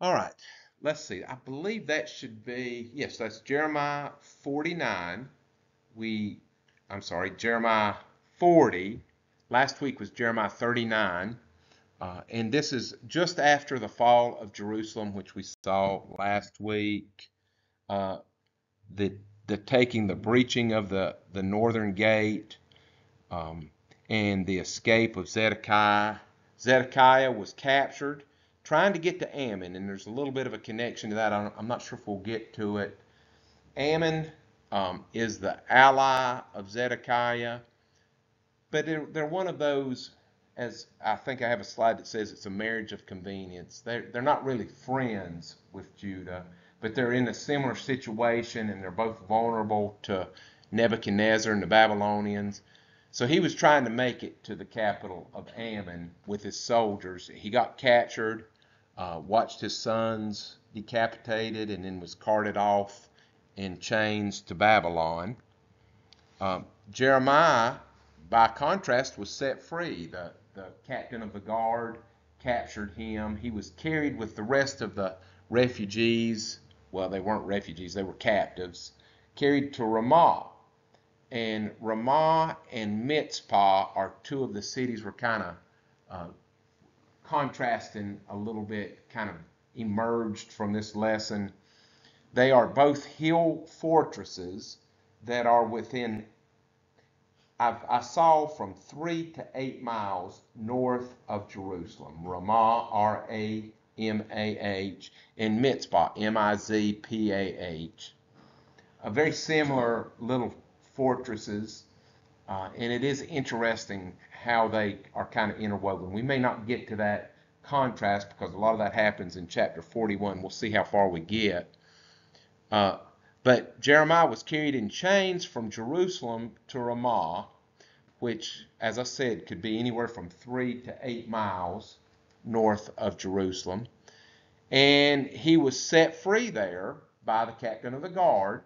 All right, let's see. I believe that should be, yes, that's Jeremiah 49. I'm sorry, Jeremiah 40. Last week was Jeremiah 39. And this is just after the fall of Jerusalem, which we saw last week. The, the taking, the breaching of the northern gate, and the escape of Zedekiah. Zedekiah was captured trying to get to Ammon, and there's a little bit of a connection to that. I'm not sure if we'll get to it. Ammon is the ally of Zedekiah, but they're one of those, as I think I have a slide that says it's a marriage of convenience. They're not really friends with Judah, but they're in a similar situation, and they're both vulnerable to Nebuchadnezzar and the Babylonians. So he was trying to make it to the capital of Ammon with his soldiers. He got captured, watched his sons decapitated, and then was carted off in chains to Babylon. Jeremiah, by contrast, was set free. The captain of the guard captured him. He was carried with the rest of the refugees. Well, they weren't refugees, they were captives. Carried to Ramah. And Ramah and Mizpah are two of the cities we're kind of contrasting a little bit, kind of emerged from this lesson. They are both hill fortresses that are within, I saw, from 3 to 8 miles north of Jerusalem. Ramah, R-A-M-A-H, and Mizpah, M-I-Z-P-A-H. A very similar little fortresses, and it is interesting how they are kind of interwoven. We may not get to that contrast because a lot of that happens in chapter 41. We'll see how far we get. But Jeremiah was carried in chains from Jerusalem to Ramah, which, as I said, could be anywhere from 3 to 8 miles north of Jerusalem. And he was set free there by the captain of the guard.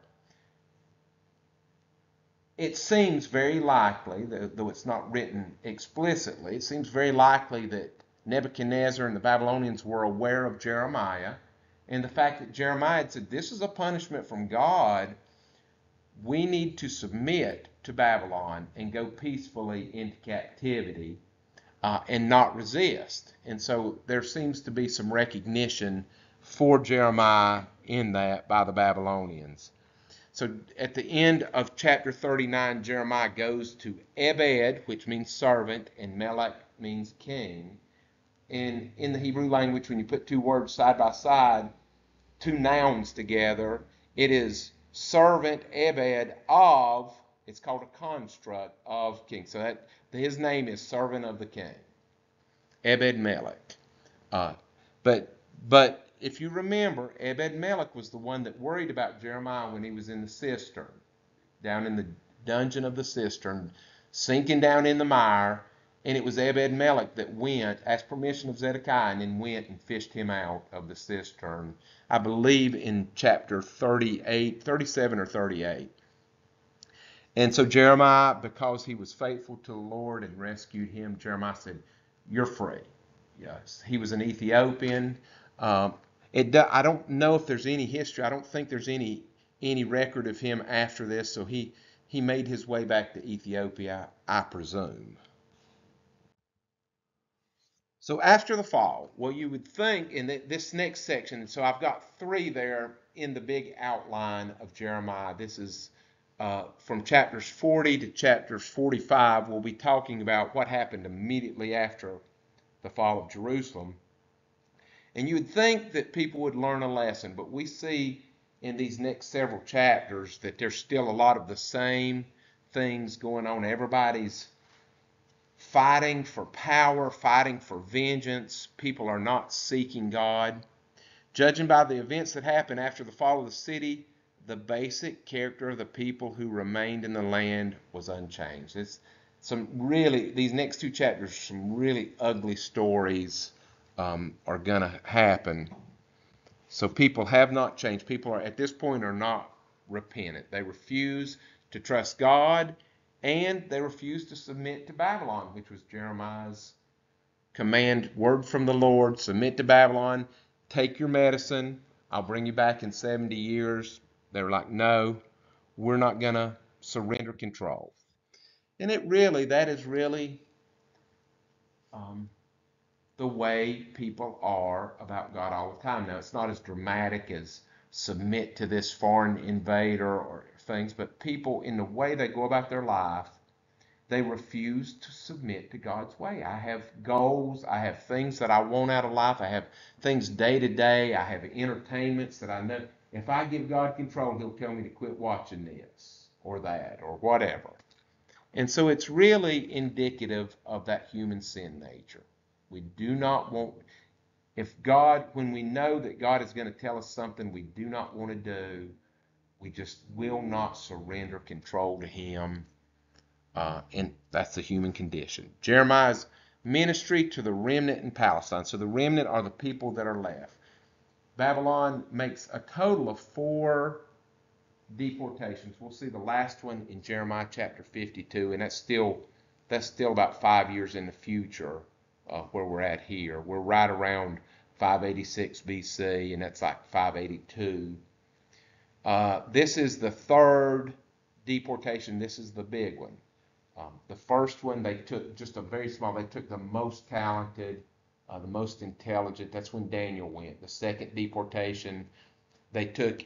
It seems very likely, though it's not written explicitly, it seems very likely that Nebuchadnezzar and the Babylonians were aware of Jeremiah, and the fact that Jeremiah had said, this is a punishment from God. We need to submit to Babylon and go peacefully into captivity and not resist. And so there seems to be some recognition for Jeremiah in that by the Babylonians. So at the end of chapter 39, Jeremiah goes to Ebed, which means servant, and Melech means king. And in the Hebrew language, when you put two words side by side, two nouns together, it is servant Ebed of, it's called a construct of king. So that his name is servant of the king, Ebed Melech. But if you remember, Ebed-Melech was the one that worried about Jeremiah when he was in the cistern, down in the dungeon of the cistern, sinking down in the mire, and it was Ebed-Melech that went, asked permission of Zedekiah, and then went and fished him out of the cistern, I believe in chapter 37 or 38. And so Jeremiah, because he was faithful to the Lord and rescued him, Jeremiah said, you're free. Yes, he was an Ethiopian. I don't know if there's any history. I don't think there's any record of him after this. So he made his way back to Ethiopia, I presume. So after the fall, well, you would think in this next section, so I've got 3 there in the big outline of Jeremiah. This is from chapters 40 to chapters 45. We'll be talking about what happened immediately after the fall of Jerusalem. And you would think that people would learn a lesson, but we see in these next several chapters that there's still a lot of the same things going on. Everybody's fighting for power, fighting for vengeance. People are not seeking God. Judging by the events that happened after the fall of the city, the basic character of the people who remained in the land was unchanged. These next 2 chapters, some really ugly stories are going to happen. So people have not changed. People are at this point are not repentant. They refuse to trust God, and they refuse to submit to Babylon, which was Jeremiah's command, word from the Lord, submit to Babylon. take your medicine. I'll bring you back in 70 years. They were like, no, we're not going to surrender control. And that is really the way people are about God all the time. Now, it's not as dramatic as submit to this foreign invader or things, but people, in the way they go about their life, they refuse to submit to God's way. I have goals. I have things that I want out of life. I have things day to day. I have entertainments that I know. If I give God control, He'll tell me to quit watching this or that or whatever. And so it's really indicative of that human sin nature. We do not want, when we know that God is going to tell us something we do not want to do, we just will not surrender control to Him. And that's the human condition. Jeremiah's ministry to the remnant in Palestine. So the remnant are the people that are left. Babylon makes a total of 4 deportations. We'll see the last one in Jeremiah chapter 52, and that's still about 5 years in the future where we're at here. We're right around 586 BC, and that's like 582. This is the 3rd deportation. This is the big one. The first one, they took just a very small, they took the most talented, the most intelligent. That's when Daniel went. The 2nd deportation, they took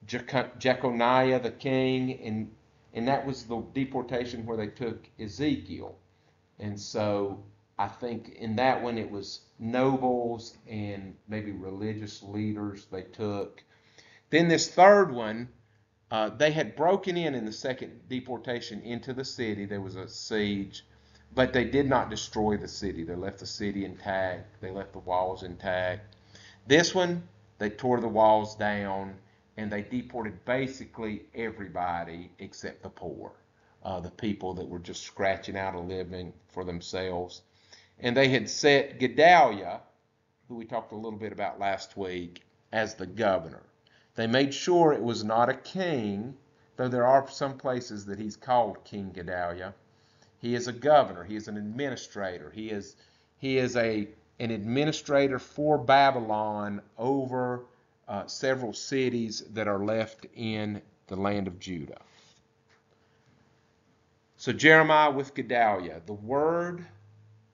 Jeconiah the king, and that was the deportation where they took Ezekiel. And so I think in that one it was nobles and maybe religious leaders they took. Then this 3rd one, they had broken in the 2nd deportation into the city. There was a siege, but they did not destroy the city. They left the city intact. They left the walls intact. This one, they tore the walls down, and they deported basically everybody except the poor, the people that were just scratching out a living for themselves. And they had set Gedaliah, who we talked a little bit about last week, as the governor. They made sure it was not a king, though there are some places that he's called King Gedaliah. He is a governor. He is an administrator. He is an administrator for Babylon over several cities that are left in the land of Judah. So Jeremiah with Gedaliah. The word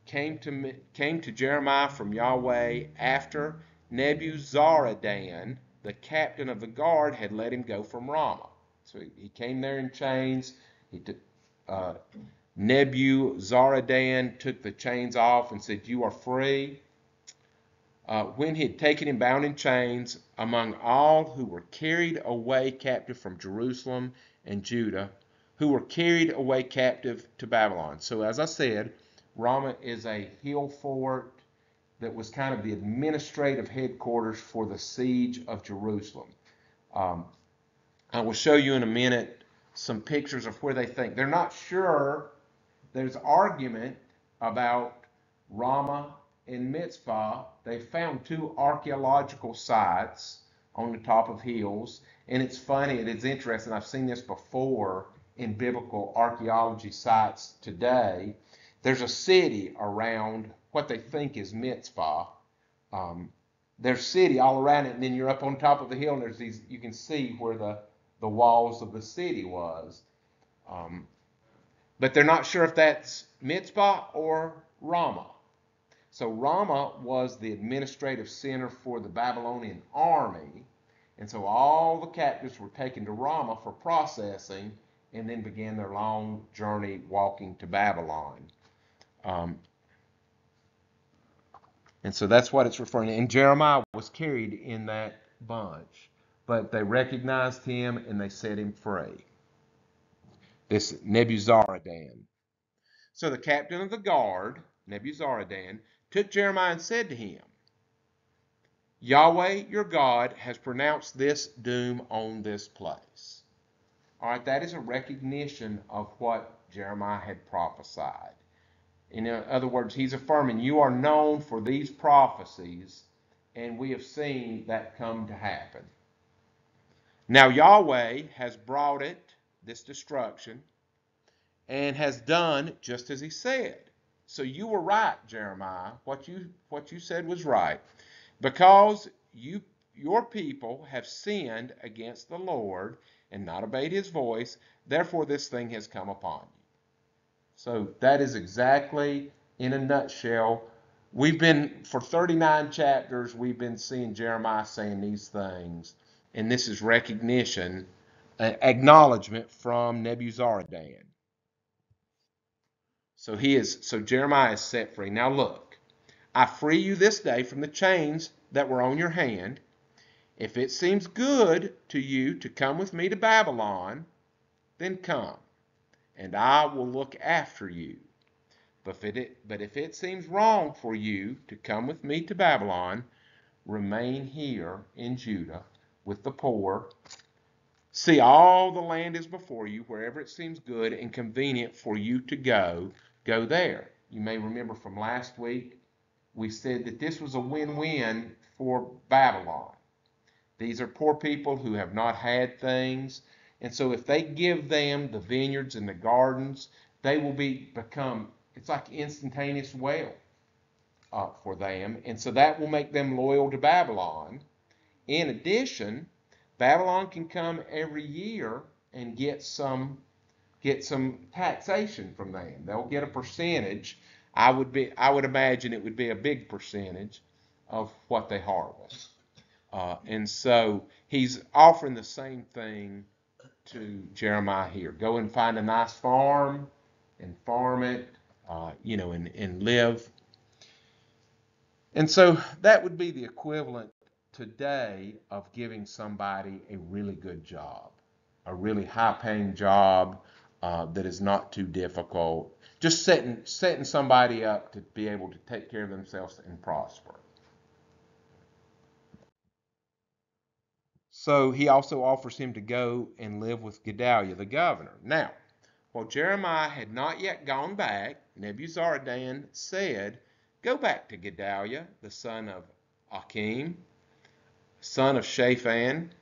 came to Jeremiah from Yahweh after Nebuzaradan, the captain of the guard, had let him go from Ramah. So he came there in chains. Nebuzaradan took the chains off and said, "You are free." When he had taken him bound in chains, among all who were carried away captive from Jerusalem and Judah, who were carried away captive to Babylon. So as I said, Ramah is a hill fort that was kind of the administrative headquarters for the siege of Jerusalem. I will show you in a minute some pictures of where they think. They're not sure. There's argument about Ramah and Mizpah. They found 2 archaeological sites on the top of hills. And it's funny, it's interesting. I've seen this before in biblical archaeology sites today. There's a city around what they think is Mizpah. There's city all around it, and then you're up on top of the hill, and there's these. You can see where the walls of the city was. But they're not sure if that's Mizpah or Ramah. So Ramah was the administrative center for the Babylonian army, and so all the captives were taken to Ramah for processing, and then began their long journey walking to Babylon. And so that's what it's referring to. And Jeremiah was carried in that bunch. But they recognized him and they set him free. This Nebuzaradan. So the captain of the guard, Nebuzaradan, took Jeremiah and said to him, "Yahweh your God has pronounced this doom on this place." All right, that is a recognition of what Jeremiah had prophesied. In other words, he's affirming, you are known for these prophecies, and we have seen that come to happen. Now Yahweh has brought it, this destruction, and has done just as he said. So you were right, Jeremiah. What you said was right. Because your people have sinned against the Lord and not obeyed his voice. Therefore, this thing has come upon you. So that is exactly, in a nutshell, for 39 chapters, we've been seeing Jeremiah saying these things. And this is recognition, acknowledgement from Nebuzaradan. So Jeremiah is set free. Now look, I free you this day from the chains that were on your hand. If it seems good to you to come with me to Babylon, then come, and I will look after you. But if it seems wrong for you to come with me to Babylon, remain here in Judah with the poor. See, all the land is before you. Wherever it seems good and convenient for you to go, go there. You may remember from last week, we said that this was a win-win for Babylon. These are poor people who have not had things. And so if they give them the vineyards and the gardens, they will become, it's like instantaneous wealth for them. And so that will make them loyal to Babylon. In addition, Babylon can come every year and get some taxation from them. They'll get a percentage. I would imagine it would be a big percentage of what they harvest. And so he's offering the same thing to Jeremiah here. Go and find a nice farm and farm it, and live. And so that would be the equivalent today of giving somebody a really good job, a really high-paying job that is not too difficult, just setting somebody up to be able to take care of themselves and prosper. So he also offers him to go and live with Gedaliah the governor. Now, while Jeremiah had not yet gone back, Nebuzaradan said, "Go back to Gedaliah, the son of Achim, son of Shaphan,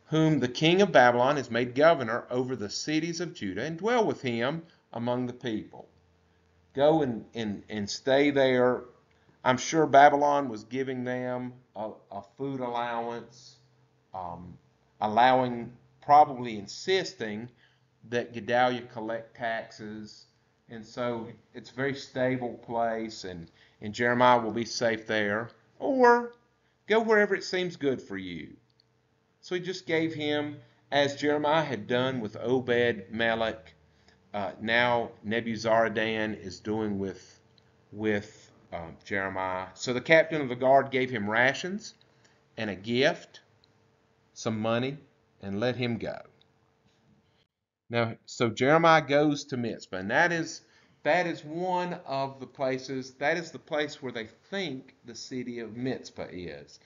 whom the king of Babylon has made governor over the cities of Judah, and dwell with him among the people." Go and stay there. I'm sure Babylon was giving them a food allowance, probably insisting that Gedaliah collect taxes. And so it's a very stable place, and Jeremiah will be safe there. Or go wherever it seems good for you. So he just gave him, as Jeremiah had done with Obed-Melech, now Nebuzaradan is doing with Jeremiah. So the captain of the guard gave him rations and a gift, some money, and let him go. Now, so Jeremiah goes to Mizpah, and that is one of the places, that is the place where they think the city of Mizpah is.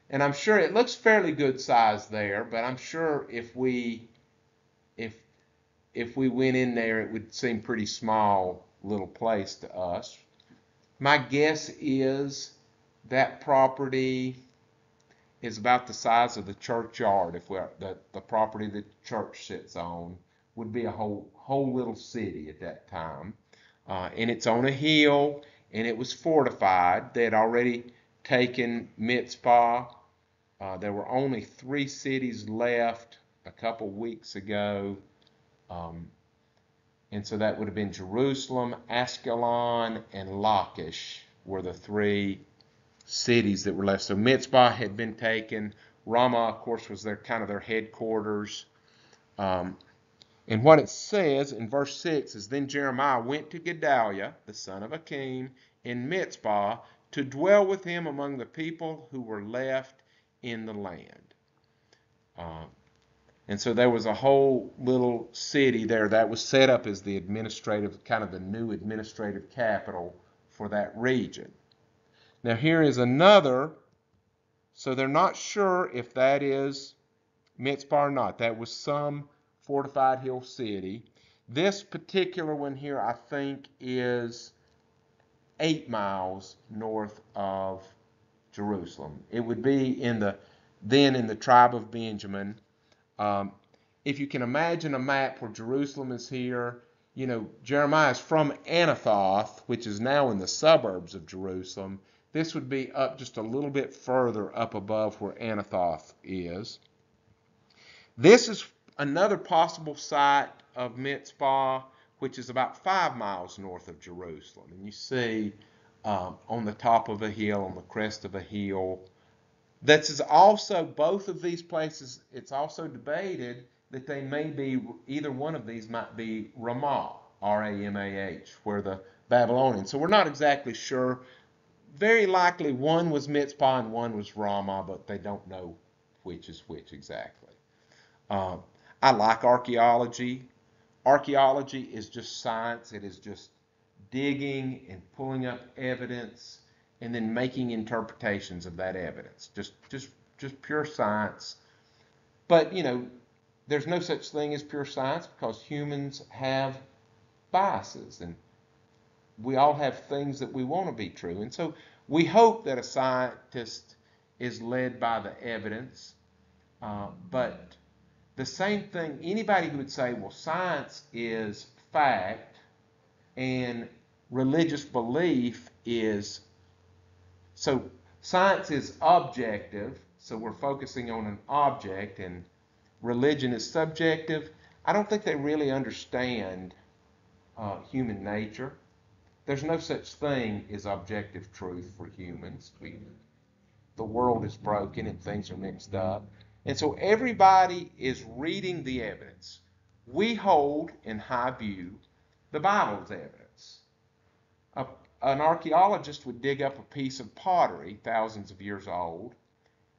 And I'm sure it looks fairly good size there, but I'm sure if we went in there, it would seem pretty small little place to us. My guess is that property is about the size of the churchyard. If the property that the church sits on would be a whole little city at that time, and it's on a hill, and it was fortified. They had already taken Mizpah. There were only 3 cities left a couple weeks ago. And so that would have been Jerusalem, Ascalon, and Lachish were the 3 cities that were left. So Mizpah had been taken. Ramah, of course, was their headquarters. And what it says in verse 6 is, "Then Jeremiah went to Gedaliah, the son of Achim, in Mizpah, to dwell with him among the people who were left in the land." And so there was a whole little city there that was set up as the the new administrative capital for that region. Now here is another, so they're not sure if that is Mizpah or not. That was some fortified hill city. This particular one here, I think, is 8 miles north of Jerusalem. It would be in the tribe of Benjamin. If you can imagine a map where Jerusalem is here, Jeremiah is from Anathoth, which is now in the suburbs of Jerusalem. This would be up just a little bit further up above where Anathoth is. This is another possible site of Mizpah, which is about 5 miles north of Jerusalem. And you see on the top of a hill, on the crest of a hill. This is also, both of these places, it's also debated that they may be, either one of these might be Ramah, R-A-M-A-H, where the Babylonians. So we're not exactly sure. Very likely one was Mizpah and one was Ramah, but they don't know which is which exactly. I like archaeology. Archaeology is just science. It is just digging and pulling up evidence and then making interpretations of that evidence. Just pure science. But, there's no such thing as pure science because humans have biases and we all have things that we want to be true. And so we hope that a scientist is led by the evidence. But the same thing, anybody who would say, well, science is fact and religious belief is, so science is objective, so we're focusing on an object, and religion is subjective. I don't think they really understand human nature. There's no such thing as objective truth for humans. The world is broken and things are mixed up. And so everybody is reading the evidence. We hold in high view the Bible's evidence. An archaeologist would dig up a piece of pottery, thousands of years old,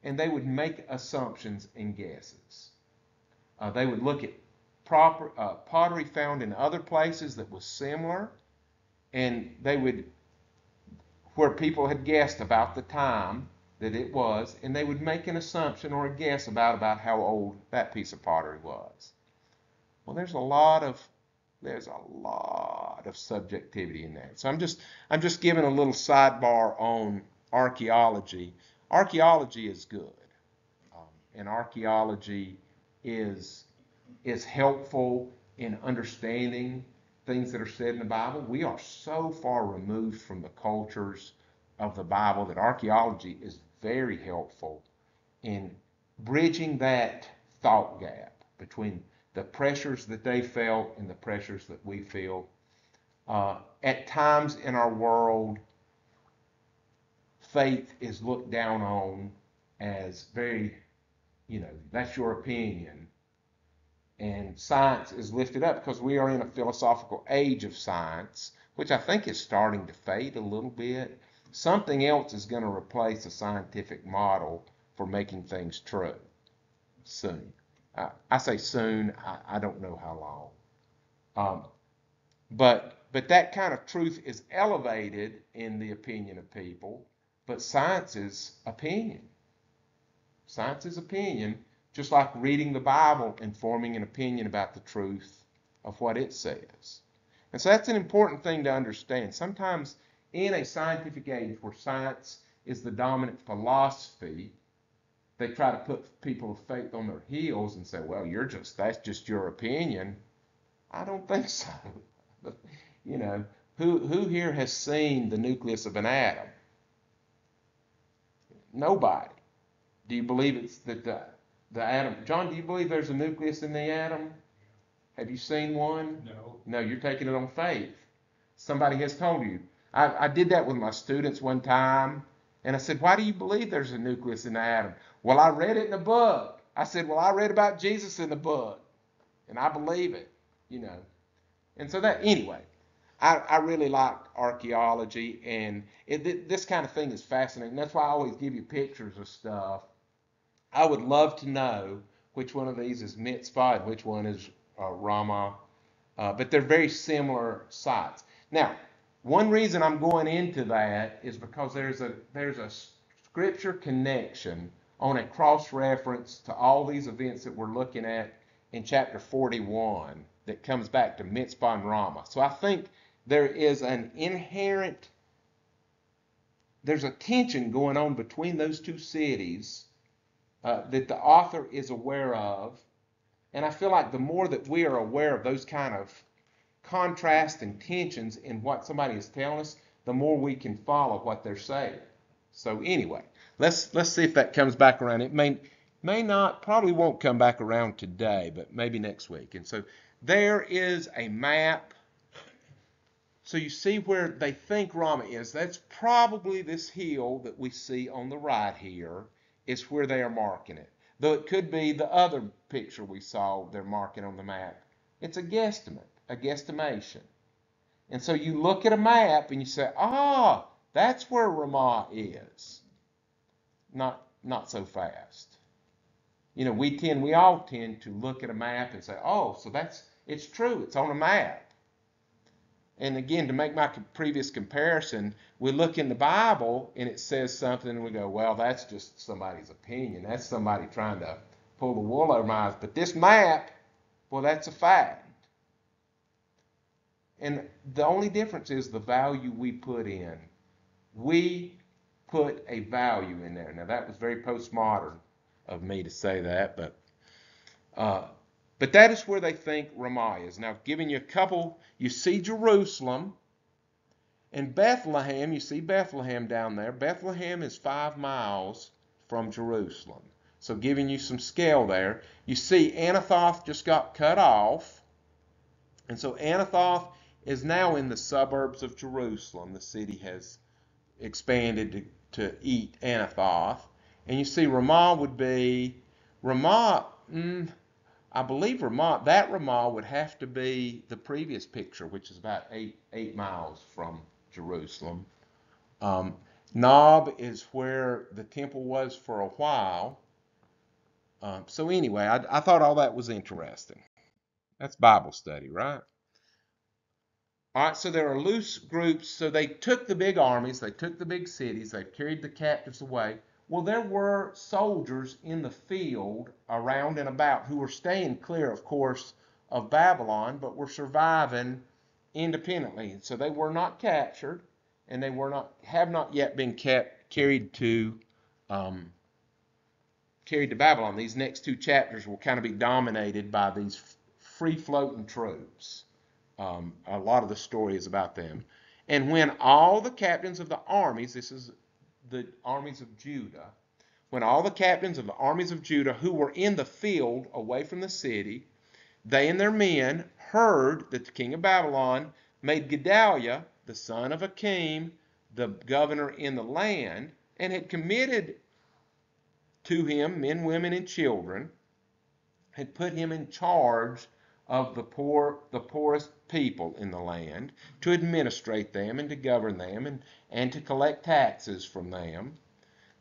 and they would make assumptions and guesses. They would look at pottery found in other places that was similar, and they would, where people had guessed about the time that it was, and they would make an assumption or a guess about how old that piece of pottery was. Well, there's a lot of subjectivity in that. So I'm just giving a little sidebar on archaeology. Archaeology is good, and archaeology is helpful in understanding things that are said in the Bible. We are so far removed from the cultures of the Bible that archaeology is very helpful in bridging that thought gap between the pressures that they felt and the pressures that we feel. At times in our world, faith is looked down on as very, that's your opinion. And science is lifted up because we are in a philosophical age of science, which I think is starting to fade a little bit. Something else is going to replace a scientific model for making things true soon. I say soon, I don't know how long. But that kind of truth is elevated in the opinion of people, but science is opinion. Science is opinion, just like reading the Bible and forming an opinion about the truth of what it says. And so that's an important thing to understand. Sometimes in a scientific age where science is the dominant philosophy, they try to put people of faith on their heels and say, well, that's just your opinion. I don't think so. Who here has seen the nucleus of an atom? Nobody. Do you believe it's that the atom? John, do you believe there's a nucleus in the atom? Have you seen one? No. No, you're taking it on faith. Somebody has told you. I did that with my students one time, and I said, why do you believe there's a nucleus in the atom? Well, I read it in a book. I said, well, I read about Jesus in the book, and I believe it, And so anyway, I really like archaeology, and this kind of thing is fascinating. That's why I always give you pictures of stuff. I would love to know which one of these is Mizpah and which one is Ramah, but they're very similar sites. Now, one reason I'm going into that is because there's a scripture connection on a cross-reference to all these events that we're looking at in chapter 41 that comes back to Mizpah and Ramah. So I think there is there's a tension going on between those two cities that the author is aware of. And I feel like the more that we are aware of those kind of contrasts and tensions in what somebody is telling us, the more we can follow what they're saying. So anyway, let's see if that comes back around. It may not, probably won't come back around today, but maybe next week. And so there is a map. So you see where they think Ramah is. That's probably this hill that we see on the right here is where they are marking it. Though it could be the other picture we saw they're marking on the map. It's a guesstimate, a guesstimation. And so you look at a map and you say, ah, that's where Ramah is. Not so fast. You know, we all tend to look at a map and say, oh, so it's true, it's on a map. And again, to make my previous comparison, we look in the Bible and it says something and we go, well, that's just somebody's opinion. That's somebody trying to pull the wool over my eyes. But this map, well, that's a fact. And the only difference is the value we put in. We put a value in there. Now, that was very postmodern of me to say that, but that is where they think Ramah is. Now, giving you a couple, you see Jerusalem and Bethlehem. You see Bethlehem down there. Bethlehem is 5 miles from Jerusalem. So giving you some scale there. You see Anathoth just got cut off. And so Anathoth is now in the suburbs of Jerusalem. The city has expanded to eat Anathoth. And you see Ramah would be, I believe that Ramah would have to be the previous picture, which is about 8 miles from Jerusalem. Nob is where the temple was for a while. So anyway, I thought all that was interesting. That's Bible study, right? All right, so there are loose groups. So they took the big armies, they took the big cities, they carried the captives away. Well, there were soldiers in the field around and about who were staying clear, of course, of Babylon, but were surviving independently. So they were not captured, and they have not yet been carried to Babylon. These next 2 chapters will kind of be dominated by these free-floating troops. A lot of the story is about them. And when all the captains of the armies, this is the armies of Judah, when all the captains of the armies of Judah who were in the field away from the city, they and their men heard that the king of Babylon made Gedaliah, the son of Akim, the governor in the land, and had committed to him men, women, and children, had put him in charge of the poorest people in the land, to administrate them and to govern them and to collect taxes from them.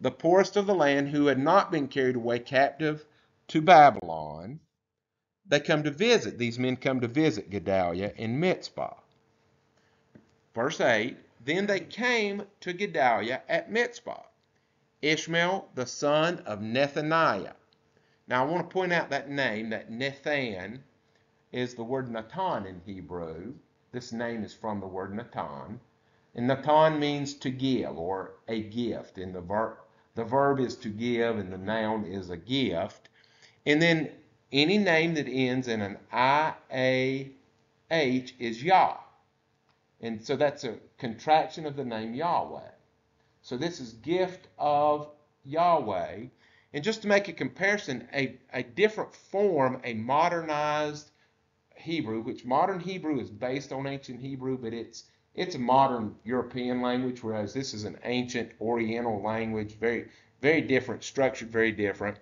The poorest of the land who had not been carried away captive to Babylon, these men come to visit Gedaliah in Mizpah. Verse 8, then they came to Gedaliah at Mizpah, Ishmael the son of Nethaniah. Now I want to point out that name, that Nathan, is the word Natan in Hebrew. This name is from the word Natan. And Natan means to give or a gift. And the verb is to give and the noun is a gift. And then any name that ends in an I-A-H is Yah. And so that's a contraction of the name Yahweh. So this is gift of Yahweh. And just to make a comparison, a different form, a modernized Hebrew, which modern Hebrew is based on ancient Hebrew, but it's a modern European language, whereas this is an ancient Oriental language, very, very different, structured very different.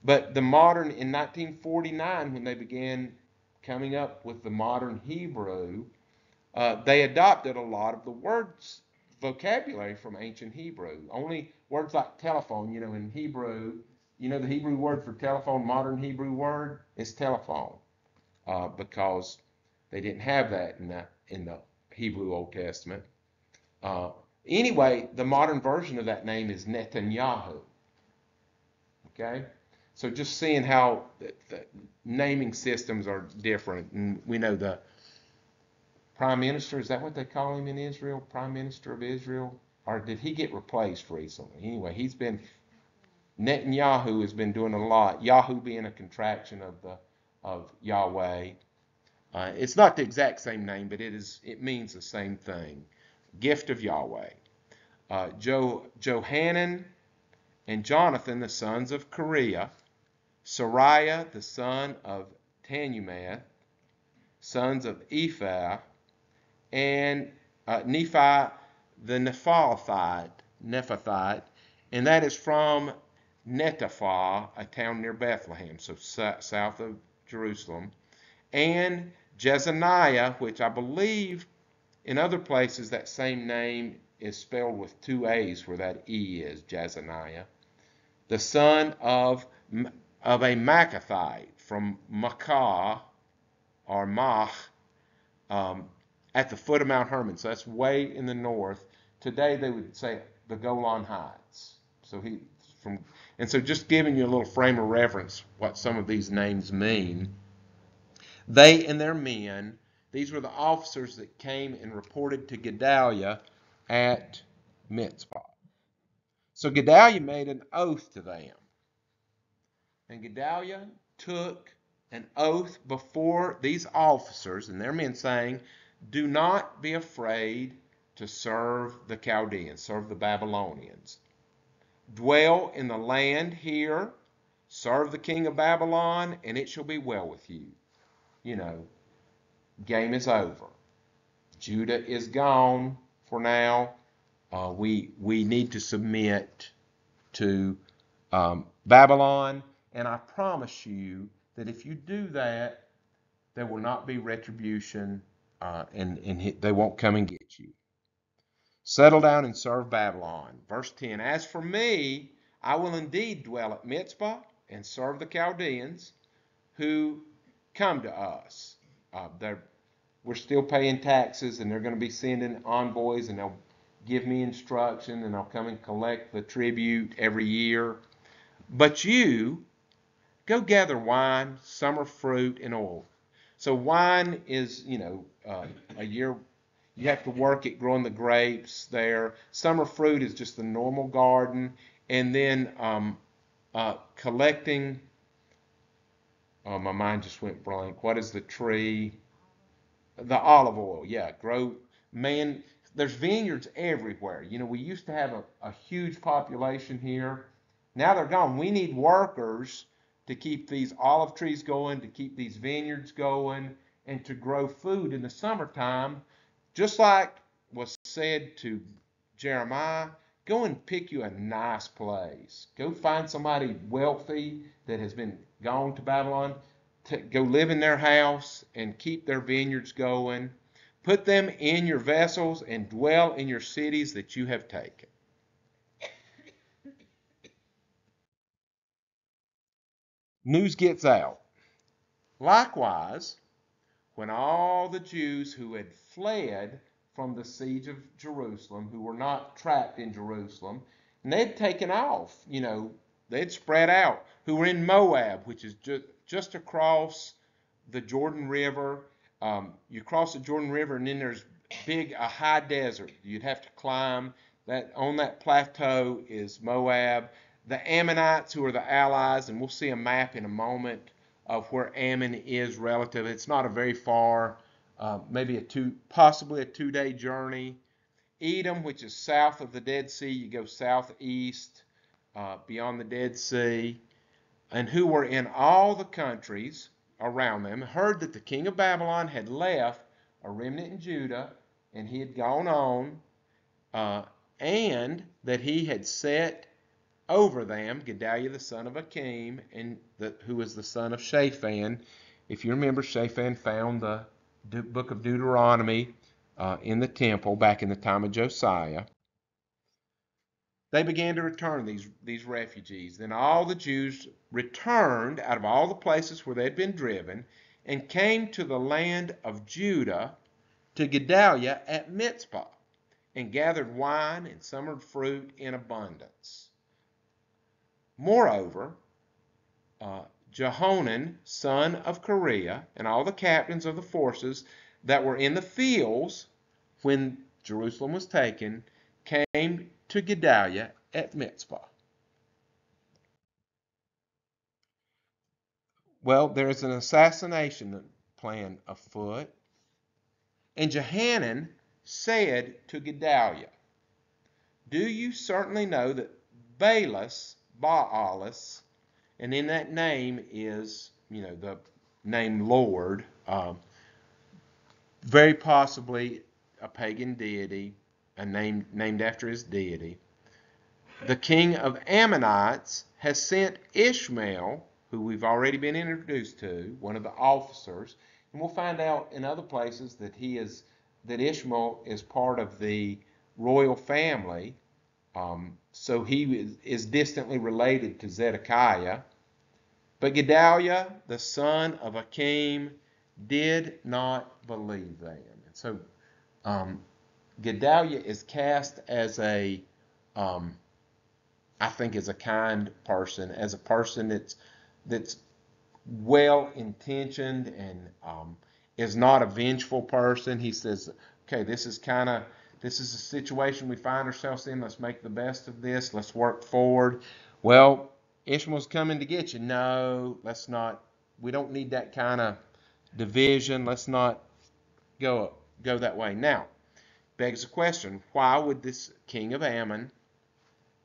But the modern, in 1949, when they began coming up with the modern Hebrew, they adopted a lot of the words, vocabulary from ancient Hebrew. Only words like telephone, in Hebrew, the Hebrew word for telephone, modern Hebrew word, is telephone. Because they didn't have that in the Hebrew Old Testament. Anyway, the modern version of that name is Netanyahu. Okay? So just seeing how the naming systems are different. And we know the prime minister, is that what they call him in Israel? Prime minister of Israel? Or did he get replaced recently? Anyway, Netanyahu has been doing a lot. Yahoo being a contraction of Yahweh. It's not the exact same name, but it means the same thing. Gift of Yahweh. Johanan and Jonathan, the sons of Kareah, Sariah, the son of Tanumeth, sons of Ephah, and Nephi the Nephathite, and that is from Netopha, a town near Bethlehem, so south of Jerusalem, and Jezaniah, which I believe in other places that same name is spelled with two A's where that E is, Jezaniah, the son of a Maacathite from Makkah, or Mach, at the foot of Mount Hermon. So that's way in the north. Today they would say the Golan Heights. And so just giving you a little frame of reference what some of these names mean. They and their men, these were the officers that came and reported to Gedaliah at Mizpah. So Gedaliah made an oath to them. And Gedaliah took an oath before these officers and their men, saying, do not be afraid to serve the Chaldeans, serve the Babylonians. Dwell in the land here, serve the king of Babylon, and it shall be well with you. You know, game is over. Judah is gone for now. We need to submit to Babylon, and I promise you that if you do that, there will not be retribution, and they won't come and get you. Settle down and serve Babylon. Verse 10, as for me, I will indeed dwell at Mizpah and serve the Chaldeans who come to us. We're still paying taxes, and they're going to be sending envoys, and they'll give me instruction, and I'll come and collect the tribute every year. But you, go gather wine, summer fruit, and oil. So wine is, a year. You have to work at growing the grapes there. Summer fruit is just the normal garden. And then collecting, oh, my mind just went blank. What is the tree? The olive oil, yeah. Man, there's vineyards everywhere. We used to have a huge population here. Now they're gone. We need workers to keep these olive trees going, to keep these vineyards going, and to grow food in the summertime. Just like was said to Jeremiah, go and pick you a nice place. Go find somebody wealthy that has been gone to Babylon. Go live in their house and keep their vineyards going. Put them in your vessels and dwell in your cities that you have taken. News gets out. Likewise, when all the Jews who had fled from the siege of Jerusalem, who were not trapped in Jerusalem, and they'd taken off, they'd spread out, who were in Moab, which is just across the Jordan River. You cross the Jordan River, and then there's a high desert you'd have to climb. On that plateau is Moab. The Ammonites, who are the allies, and we'll see a map in a moment of where Ammon is relative. It's not a very far, possibly a 2-day journey. Edom, which is south of the Dead Sea, you go southeast beyond the Dead Sea, and who were in all the countries around them, heard that the king of Babylon had left a remnant in Judah, and he had gone on, and that he had set over them Gedaliah the son of Achim, who was the son of Shaphan. If you remember, Shaphan found the book of Deuteronomy in the temple back in the time of Josiah. They began to return, these refugees. Then all the Jews returned out of all the places where they had been driven and came to the land of Judah to Gedaliah at Mizpah and gathered wine and summer fruit in abundance. Moreover, Johanan, son of Kareah, and all the captains of the forces that were in the fields when Jerusalem was taken, came to Gedaliah at Mizpah. Well, there's an assassination plan afoot, and Johanan said to Gedaliah, do you certainly know that Baalis, and in that name is, the name Lord, very possibly a pagan deity, a name named after his deity. The king of Ammonites has sent Ishmael, who we've already been introduced to, one of the officers, and we'll find out in other places that Ishmael is part of the royal family, so he is distantly related to Zedekiah. But Gedaliah, the son of Achim, did not believe them. And so Gedaliah is cast as I think as a kind person, as a person that's well intentioned and is not a vengeful person. He says, okay, this is a situation we find ourselves in. Let's make the best of this. Let's work forward. Well, Ishmael's coming to get you. No, let's not. We don't need that kind of division. Let's not go that way. Now, begs the question, why would this king of Ammon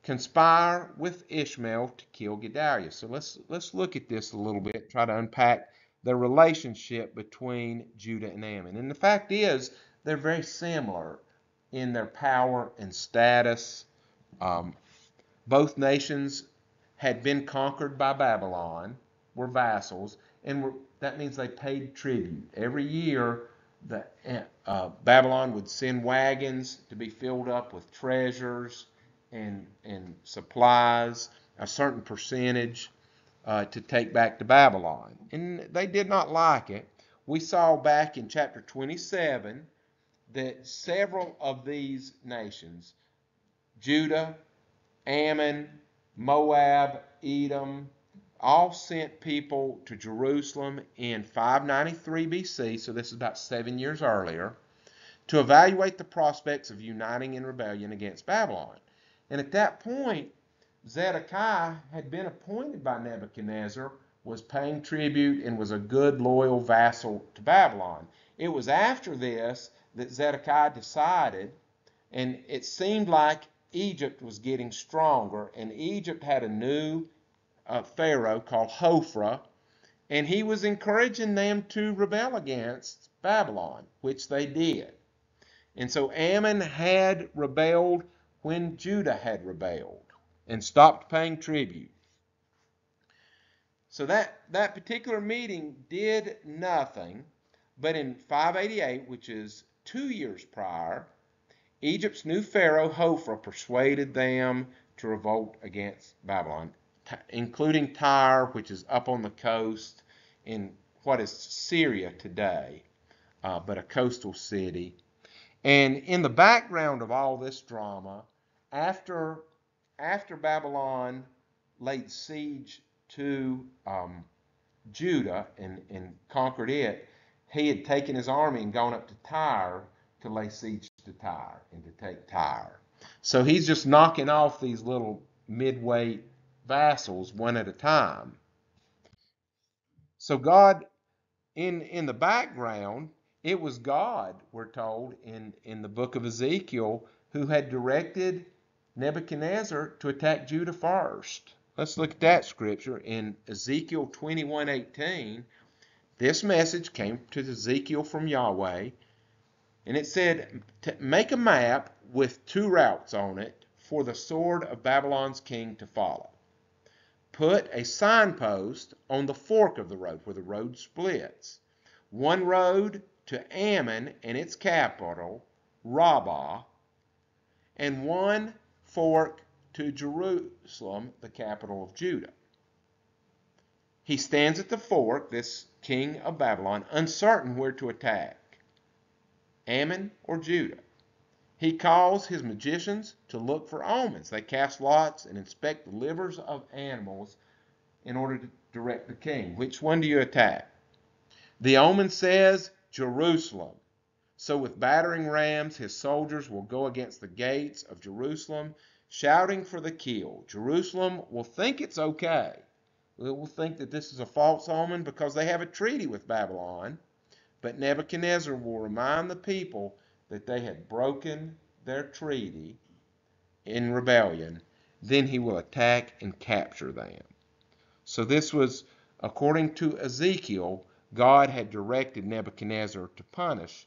conspire with Ishmael to kill Gedaliah? So let's look at this a little bit, try to unpack the relationship between Judah and Ammon. And the fact is, they're very similar in their power and status. Both nations had been conquered by Babylon, were vassals, and that means they paid tribute. Every year, Babylon would send wagons to be filled up with treasures and supplies, a certain percentage to take back to Babylon. And they did not like it. We saw back in chapter 27 that several of these nations, Judah, Ammon, Moab, Edom, all sent people to Jerusalem in 593 BC, so this is about 7 years earlier, to evaluate the prospects of uniting in rebellion against Babylon. And at that point, Zedekiah had been appointed by Nebuchadnezzar, was paying tribute, and was a good, loyal vassal to Babylon. It was after this that Zedekiah decided, and it seemed like Egypt was getting stronger, and Egypt had a new pharaoh called Hophra, and he was encouraging them to rebel against Babylon, which they did. And so Ammon had rebelled when Judah had rebelled and stopped paying tribute. So that particular meeting did nothing, but in 588, which is 2 years prior, Egypt's new pharaoh Hophra persuaded them to revolt against Babylon, including Tyre, which is up on the coast in what is Syria today, but a coastal city. And in the background of all this drama, after Babylon laid siege to Judah and conquered it, he had taken his army and gone up to Tyre to lay siege to Tyre and to take Tyre. So he's just knocking off these little midweight vassals one at a time. So God, in the background, it was God, we're told in the book of Ezekiel, who had directed Nebuchadnezzar to attack Judah first. Let's look at that scripture in Ezekiel 21:18. This message came to Ezekiel from Yahweh, and it said, make a map with 2 routes on it for the sword of Babylon's king to follow. Put a signpost on the fork of the road where the road splits. One road to Ammon and its capital, Rabbah, and one fork to Jerusalem, the capital of Judah. He stands at the fork, this king of Babylon, uncertain where to attack, Ammon or Judah. He calls his magicians to look for omens. They cast lots and inspect the livers of animals in order to direct the king. Which one do you attack? The omen says Jerusalem. So with battering rams, his soldiers will go against the gates of Jerusalem, shouting for the kill. Jerusalem will think it's okay. It will think that this is a false omen because they have a treaty with Babylon. But Nebuchadnezzar will remind the people that they had broken their treaty in rebellion, then he will attack and capture them. So this was, according to Ezekiel, God had directed Nebuchadnezzar to punish.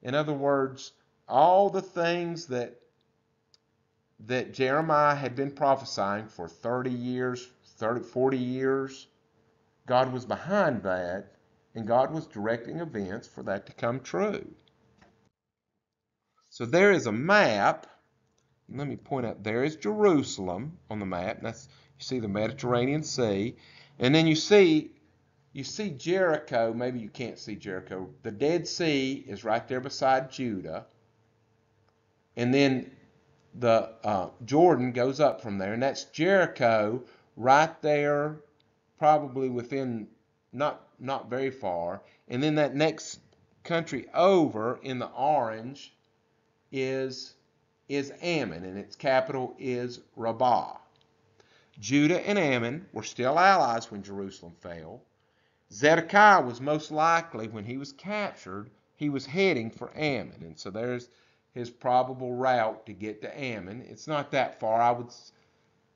In other words, all the things that Jeremiah had been prophesying for 30 years, 40 years, God was behind that, and God was directing events for that to come true. So there is a map. Let me point out, there is Jerusalem on the map. That's, you see the Mediterranean Sea. And then you see Jericho. Maybe you can't see Jericho. The Dead Sea is right there beside Judah. And then the Jordan goes up from there. And that's Jericho right there, probably within not very far. And then that next country over in the orange is Ammon, and its capital is Rabbah. Judah and Ammon were still allies when Jerusalem fell. Zedekiah was most likely, when he was captured, he was heading for Ammon, and so there's his probable route to get to Ammon. It's not that far.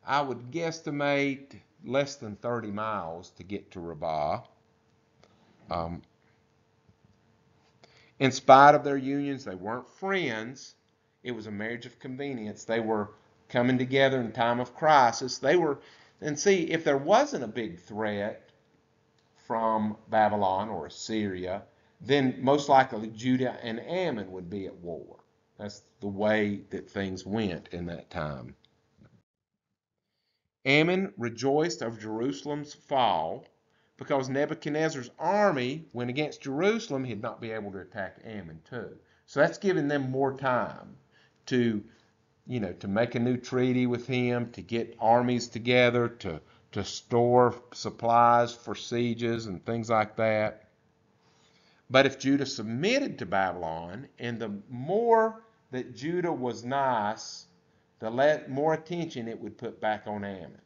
I would guesstimate less than 30 miles to get to Rabbah. In spite of their unions, they weren't friends. It was a marriage of convenience. They were coming together in time of crisis. And see, if there wasn't a big threat from Babylon or Assyria, then most likely Judah and Ammon would be at war. That's the way that things went in that time. Ammon rejoiced over Jerusalem's fall because Nebuchadnezzar's army went against Jerusalem. He'd not be able to attack Ammon too. So that's giving them more time to make a new treaty with him, to get armies together, to store supplies for sieges and things like that. But if Judah submitted to Babylon, and the more that Judah was nice, the more attention it would put back on Ammon.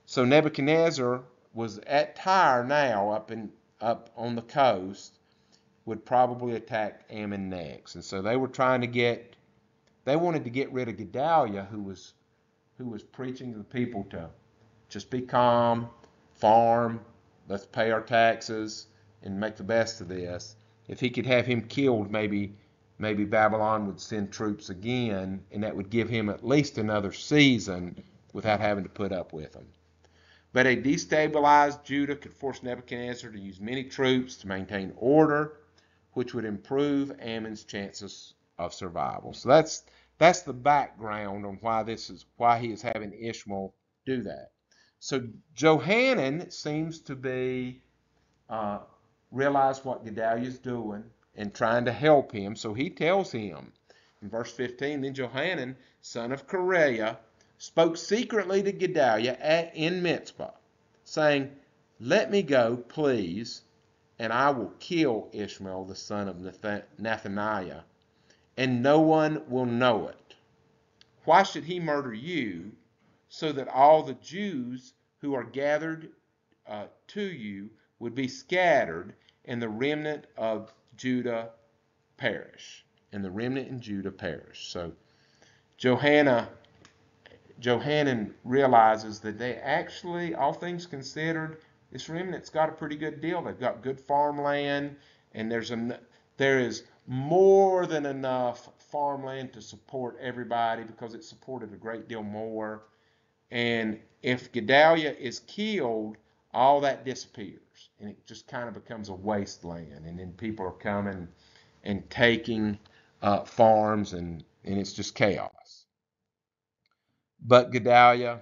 So Nebuchadnezzar was at Tyre now, up on the coast, would probably attack Ammon next. And so they were wanted to get rid of Gedaliah, who was preaching to the people to just be calm, farm, let's pay our taxes, and make the best of this. If he could have him killed, maybe Babylon would send troops again, and that would give him at least another season without having to put up with them. But a destabilized Judah could force Nebuchadnezzar to use many troops to maintain order, which would improve Ammon's chances of survival. So that's the background on why he is having Ishmael do that. So Johanan seems to be realize what Gedaliah is doing and trying to help him. So he tells him in verse 15, then Johanan, son of Kareah, spoke secretly to Gedaliah in Mizpah, saying, let me go, please, and I will kill Ishmael, the son of Nethaniah, and no one will know it. Why should he murder you, so that all the Jews who are gathered to you would be scattered, and the remnant of Judah perish? And the remnant in Judah perish. So Johanan realizes that they actually, all things considered, this remnant's got a pretty good deal. They've got good farmland, and there is more than enough farmland to support everybody, because it supported a great deal more. And if Gedaliah is killed, all that disappears, and it just kind of becomes a wasteland. And then people are coming and taking farms, and it's just chaos. But Gedaliah,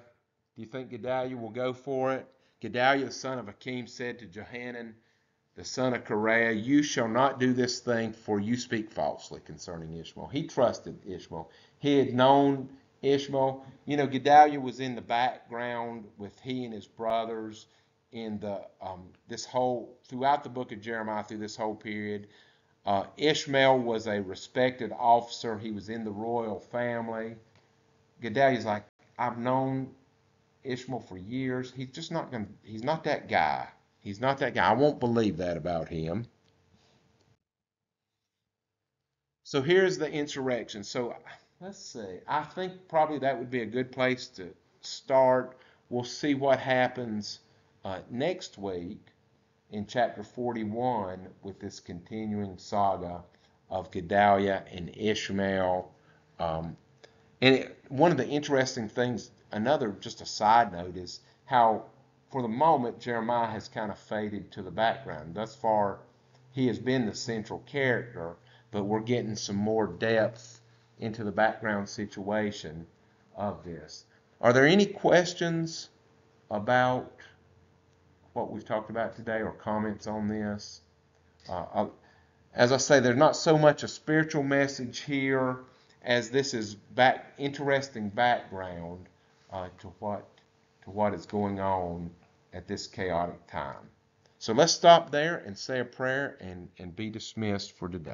do you think Gedaliah will go for it? Gedaliah, the son of Akim, said to Johanan, the son of Kareah, you shall not do this thing, for you speak falsely concerning Ishmael. He trusted Ishmael. He had known Ishmael. Gedaliah was in the background with he and his brothers in the throughout the book of Jeremiah, through this whole period. Ishmael was a respected officer. He was in the royal family. Gedaliah's like, I've known Ishmael for years. He's not that guy. He's not that guy. I won't believe that about him. So here's the insurrection. So Let's see. I think probably that would be a good place to start. We'll see what happens next week in chapter 41 with this continuing saga of Gedaliah and Ishmael. Um, One of the interesting things, another just a side note, is how for the moment Jeremiah has kind of faded to the background. Thus far, he has been the central character, but we're getting some more depth into the background situation of this. Are there any questions about what we've talked about today or comments on this? As I say, there's not so much a spiritual message here as this is interesting background to what is going on at this chaotic time. So let's stop there and say a prayer and be dismissed for today.